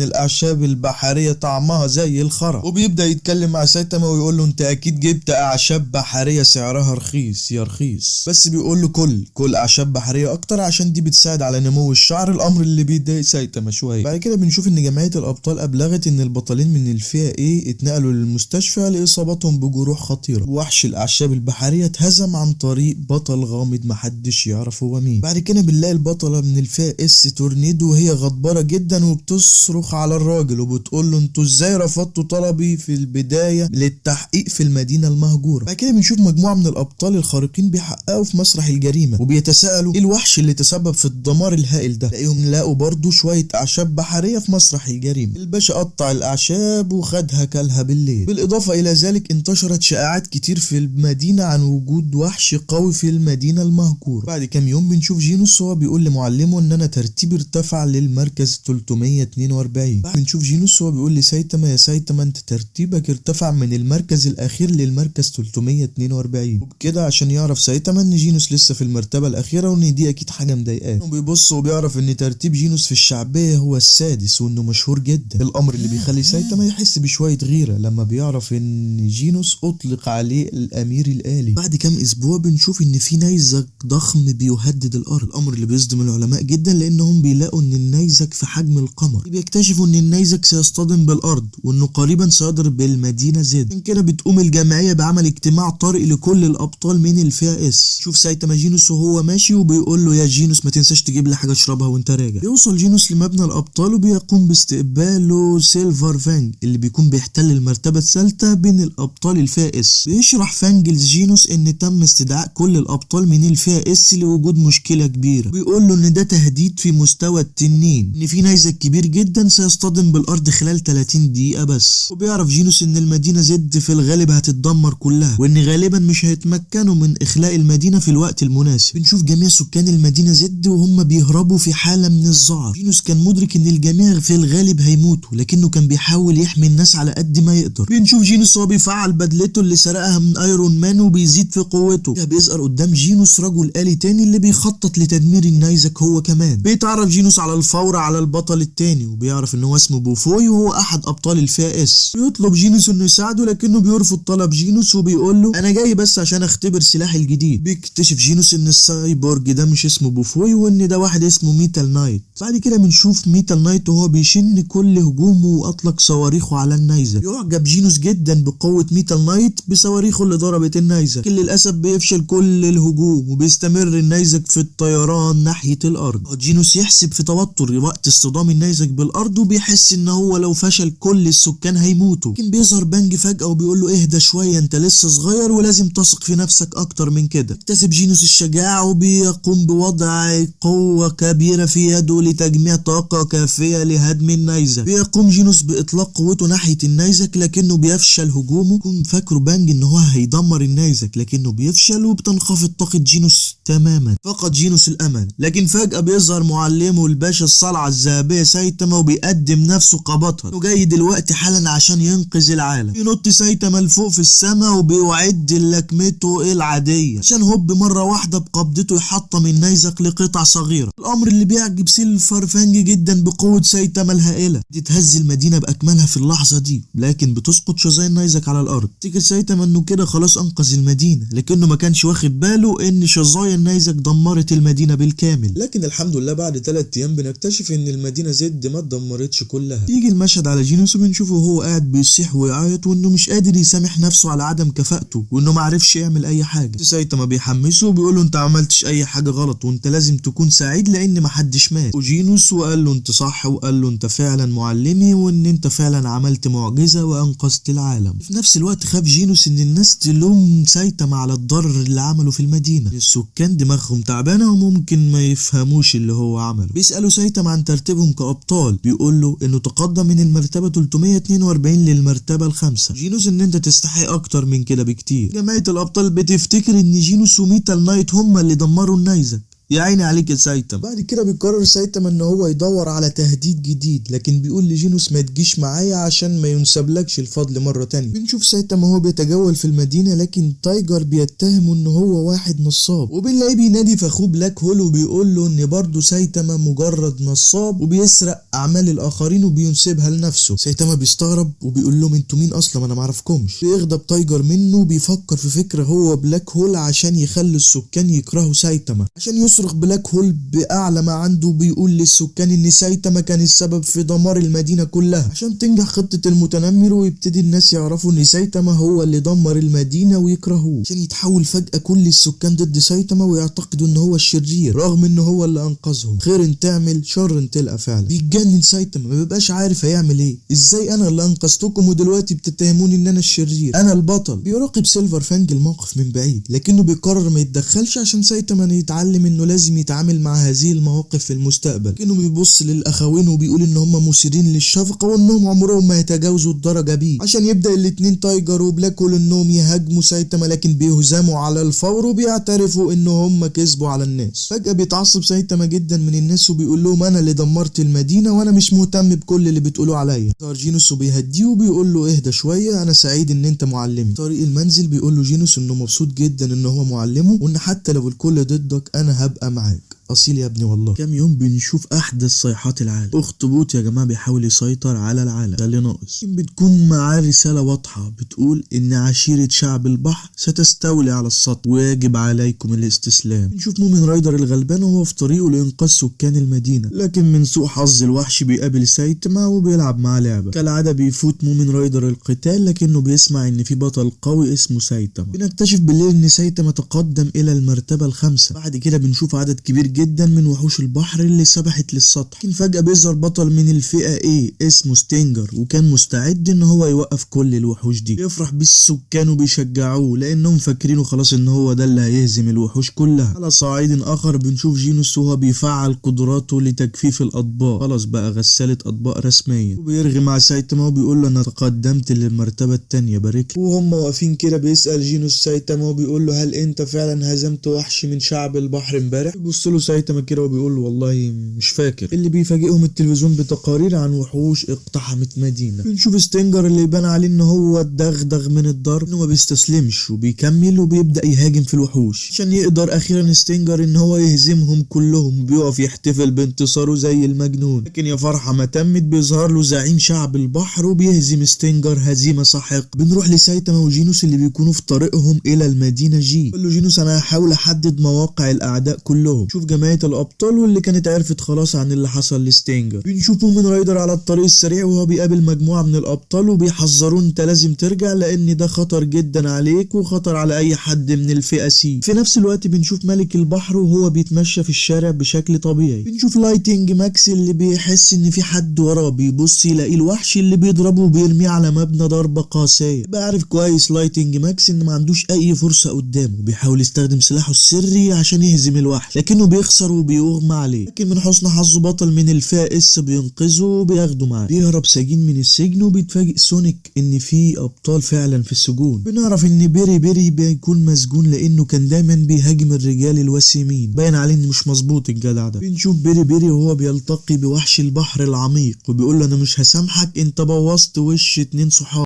الاعشاب البحرية طعمها زي الخرا، وبيبدأ يتكلم مع سايتاما ويقول له انت اكيد جبت اعشاب بحرية سعرها رخيص يا رخيص، بس بيقول له كل اعشاب بحرية اكتر عشان دي بتساعد على نمو الشعر، الامر اللي بيضايق سايتاما شوية. بعد كده بنشوف ان جمعية الابطال ابلغت ان البطلين من الفئة ايه اتنقلوا للمستشفى لاصابتهم بجروح خطيرة. وحش الاعشاب البحرية اتهزم عن طريق بطل غامض محدش يعرف هو مين. بعد كده بنلاقي البطلة من الفئة اس تورنيدو وهي غضبانة جدا وبتصرخ على الراجل وبتقول له انتوا ازاي رفضتوا طلبي في البداية للتحقيق في المدينة المهجورة. بعد كده بنشوف مجموعة من الابطال الخارقين بيحققوا في مسرح الجريمة وبيتساءلوا ايه الوحش اللي تسبب في الدمار الهائل ده. تلاقيهم لقوا برضو شوية اعشاب بحرية في مسرح الجريمة. الباشا قطع الاعشاب وخدها كلها بالليل. بالاضافة الى ذلك انتشرت شائعات كتير في المدينة عن وجود وحش قوي في المدينة المهجورة. بعد كام يوم بنشوف جينوس هو بيقول لمعلمه ان انا ترتيبي ارتفع للمركز 342. بنشوف جينوس هو بيقول لسايتاما يا سايتاما انت ترتيبك ارتفع من المركز الاخير للمركز 342. وبكده عشان يعرف سايتاما ان جينوس لسه في المرتبة الاخيرة وان دي اكيد حاجة مضايقاه. وبيبص وبيعرف ان ترتيب جينوس في الشعبية هو السادس وانه مشهور جدا، الامر اللي بيخلي سايتاما يحس بشوية غيرة لما بيعرف ان جينوس اطلق عليه الامير الالي. بعد كام اسبوع بنشوف ان في نيزك ضخم بيهدد الارض، الامر اللي بيصدم العلماء جدا لانهم بيلاقوا ان النيزك في حجم القمر. بيكتشفوا ان النيزك سيصطدم بالارض وانه قريبا سيضرب بالمدينة زد. من كده بتقوم الجمعية بعمل اجتماع طارئ لكل الابطال من الفئة اس. شوف سايتاما جينوس وهو ماشي وبيقول له يا جينوس ما تنساش تجيب لي حاجة اشربها وانت راجع. بيوصل جينوس لمبنى الابطال وبيقوم باستقباله سيلفر فانج اللي بيكون بيحتل المرتبة الثالثة بين الابطال الفئة اس. بيشرح فانج لجينوس ان تم استدعاء كل الابطال من الفئة اس لوجود مشكلة كبيرة. بيقول له ان ده تهديد في مستوى التنين، ان في نيزك كبير جدا سيصطدم بالارض خلال 30 دقيقة بس. وبيعرف جينوس ان المدينة زد في الغالب هتتدمر كلها وان غالبا مش هيتمكنوا من اخلاء المدينة في الوقت المناسب. بنشوف جميع سكان المدينة زد وهم بيهربوا في حالة من الذعر. جينوس كان مدرك ان الجميع في الغالب هيموتوا لكنه كان بيحاول يحمي الناس على قد ما يقدر. بنشوف جينوس وهو بيفعل بدلته اللي سرقها من ايرون مان وبيزيد في قوته. بيظهر قدام جينوس رجل آلي تاني اللي بيخطط لتدمير النيزك هو كمان. بيتعرف جينوس على الفور على البطل التاني وبيعرف ان هو اسمه بوفوي وهو احد ابطال الفئة اس. بيطلب جينوس انه يساعده لكنه بيرفض طلب جينوس وبيقول له انا جاي بس عشان اختبر سلاحي الجديد. بيكتشف جينوس ان السايبورج ده مش اسمه بوفوي وان ده واحد اسمه ميتال نايت. بعد كده بنشوف ميتال نايت وهو بيشن كل هجومه واطلق صواريخه على النيزك. يعجب جينوس جدا بقوة ميتال نايت بصواريخه اللي ضربت النيزك، لكن للاسف بيفشل كل الهجوم وبيستمر النيزك في الطيران ناحية الارض. جينوس يحسب في توتر وقت اصطدام النيزك بالارض وبيحس ان هو لو فشل كل السكان هيموتوا، لكن بيظهر بانج فجأة وبيقول له اهدى شوية انت لسه صغير ولازم تثق في نفسك اكتر من كده. اكتسب جينوس الشجاعة وبيقوم بوضع قوة كبيرة في يده لتجميع طاقة كافية لهدم النيزك. بيقوم جينوس باطلاق قوته ناحية النيزك لكنه بيفشل هجومه. يكون فاكره بانج ان هو هيدمر النيزك لكنه بيفشل وبتنخفض طاقة جينوس تماما. فقد جينوس الامل، لكن فجأة بيظهر معلمه الباشا الصلعة الذهبية سايتاما وبيقدم نفسه كبطل انه جاي دلوقتي حالا عشان ينقذ العالم. بينط سايتاما لفوق في السماء وبيعد لكمته العادية عشان هوب مرة واحدة بقبضته يحطم النيزك لقطع صغيرة، الامر اللي بيعجب سيلفر فانج جدا بقوة سايتاما الهائلة. تتهز المدينة باكملها في اللحظة دي، لكن بتسقط شظايا النيزك على الارض. تفتكر سايتاما انه كده خلاص انقذ المدينة، لكنه ما كانش واخد باله ان شظايا النيزك دمرت المدينة بالكامل. لكن الحمد لله بعد 3 ايام بنكتشف ان المدينة زد ما اتدمرتش كلها. يجي المشهد على جينوس وبنشوفه وهو قاعد بيصيح ويعيط وانه مش قادر يسامح نفسه على عدم كفاءته وانه ما عرفش يعمل اي حاجة. سايتاما بيحمسه وبيقول له انت عملتش اي حاجة غلط وانت لازم تكون سعيد لان ما حدش مات. وجينوس وقال له انت صح، وقال له انت فعلا معلمي وان انت فعلا عملت معجزة وانقذت العالم. في نفس الوقت خاف جينوس ان الناس تلوم سايتاما على الضرر اللي عمله في المدينة. السكان دماغهم تعبانة وممكن ما يفهموش اللي هو عمله. بيسألوا سايتاما عن ترتيبهم كأبطال، بيقول له انه تقدم من المرتبة 342 للمرتبة ال5. جينوس ان انت تستحق اكتر من كده بكتير. جمعية الابطال بتفتكر ان جينوس وميتال نايت هما اللي دمروا النيزك. يا عيني عليك يا سايتاما. بعد كده بيقرر سايتاما ان هو يدور على تهديد جديد، لكن بيقول لجينوس ما تجيش معايا عشان ما ينسبلكش الفضل مرة تانية. بنشوف سايتاما هو بيتجول في المدينة، لكن تايجر بيتهمه ان هو واحد نصاب، وبنلاقيه بينادي في اخوه بلاك هول وبيقول له ان برضه سايتاما مجرد نصاب وبيسرق اعمال الاخرين وبينسبها لنفسه. سايتاما بيستغرب وبيقول لهم انتوا مين اصلا، انا معرفكمش. بيغضب تايجر منه وبيفكر في فكرة هو بلاك هول عشان يخلي السكان يكرهوا سايتاما. عشان يصرخ بلاك هول بأعلى ما عنده بيقول للسكان ان سايتاما كان السبب في دمار المدينة كلها عشان تنجح خطة المتنمر، ويبتدي الناس يعرفوا ان سايتاما هو اللي دمر المدينة ويكرهوه، عشان يتحول فجأة كل السكان ضد سايتاما ويعتقدوا ان هو الشرير رغم ان هو اللي انقذهم. خير تعمل شر تلقى فعلا. بيتجنن سايتاما، ما بيبقاش عارف هيعمل ايه. ازاي انا اللي انقذتكم ودلوقتي بتتهموني ان انا الشرير، انا البطل. بيراقب سيلفر فانج الموقف من بعيد، لكنه بيقرر ما يتدخلش عشان سايتاما يتعلم انه لازم يتعامل مع هذه المواقف في المستقبل. كأنه بيبص للاخوين وبيقول ان هم مثيرين للشفقة وانهم عمرهم ما يتجاوزوا الدرجة بيه، عشان يبدأ الاتنين تايجر وبلاك هول انهم يهاجموا سايتاما، لكن بيهزموا على الفور وبيعترفوا ان هم كسبوا على الناس. فجأة بيتعصب سايتاما جدا من الناس وبيقول لهم انا اللي دمرت المدينة وانا مش مهتم بكل اللي بتقولوا عليا. جينوس وبيهديه وبيقول له اهدى شوية، انا سعيد ان انت معلمي. طريق المنزل بيقول له جينوس انه مبسوط جدا ان هو معلمه وان حتى لو الكل ضدك انا هبقى معاك. اصيل يا ابني والله. كام يوم بنشوف احدث صيحات العالم. اخطبوط يا جماعه بيحاول يسيطر على العالم، ده اللي ناقص. بتكون معاه رساله واضحه بتقول ان عشيره شعب البحر ستستولي على السطح ويجب عليكم الاستسلام. بنشوف مومن رايدر الغلبان وهو في طريقه لانقاذ سكان المدينه، لكن من سوء حظ الوحش بيقابل سايتاما وبيلعب معاه لعبه. كالعاده بيفوت مومن رايدر القتال، لكنه بيسمع ان في بطل قوي اسمه سايتاما. بنكتشف بالليل ان سايتاما تقدم الى المرتبه ال5. بعد كده بنشوف عدد كبير جدا من وحوش البحر اللي سبحت للسطح، لكن فجأة بيظهر بطل من الفئة A اسمه ستينجر، وكان مستعد ان هو يوقف كل الوحوش دي. بيفرح بالسكان وبيشجعوه لانهم فاكرينه خلاص ان هو ده اللي هيهزم الوحوش كلها. على صعيد اخر بنشوف جينوس وهو بيفعل قدراته لتجفيف الاطباق، خلاص بقى غسالة اطباق رسميا، وبيرغي مع سايتاما وبيقول له انا تقدمت للمرتبة التانية بارك. وهم واقفين كده بيسأل جينوس سايتاما وبيقول له هل انت فعلا هزمت وحش من شعب البحر امبارح؟ بيبص له سايتاما كده وبيقول له والله مش فاكر. اللي بيفاجئهم التلفزيون بتقارير عن وحوش اقتحمت مدينة. بنشوف ستينجر اللي يبان عليه ان هو الدغدغ من الضرب انه ما بيستسلمش وبيكمل وبيبدأ يهاجم في الوحوش عشان يقدر اخيرا ستينجر ان هو يهزمهم كلهم. بيقف يحتفل بانتصاره زي المجنون، لكن يا فرحة ما تمت بيظهر له زعيم شعب البحر وبيهزم ستينجر هزيمة ساحقة. بنروح لسايتاما وجينوس اللي بيكونوا في طريقهم الى المدينة جي. بيقول له جينوس انا هحاول احدد مواقع الاعداء كلهم. شوف جماعة الابطال واللي كانت عرفت خلاص عن اللي حصل لستينجر. بنشوف مومن رايدر على الطريق السريع وهو بيقابل مجموعة من الابطال وبيحذروه انت لازم ترجع لان ده خطر جدا عليك وخطر على اي حد من الفئة سي. في نفس الوقت بنشوف ملك البحر وهو بيتمشى في الشارع بشكل طبيعي. بنشوف لايتنج ماكس اللي بيحس ان في حد وراه، بيبص يلاقي الوحش اللي بيضربه وبيرميه على مبنى ضربة قاسية. بعرف كويس لايتنج ماكس ان ما عندوش اي فرصة قدامه، بيحاول يستخدم سلاحه السري عشان يهزم الوحش، لكنه بيخسر وبيغمى عليه، لكن من حسن حظه بطل من الفائز بينقذه وبياخده معاه. بيهرب سجين من السجن وبيتفاجئ سونيك ان في ابطال فعلا في السجون. بنعرف ان بيري بيكون مسجون لانه كان دايما بيهاجم الرجال الوسيمين، باين عليه انه مش مظبوط الجدع ده. بنشوف بيري وهو بيلتقي بوحش البحر العميق وبيقول له انا مش هسامحك، انت بوظت وش 2 صحاب.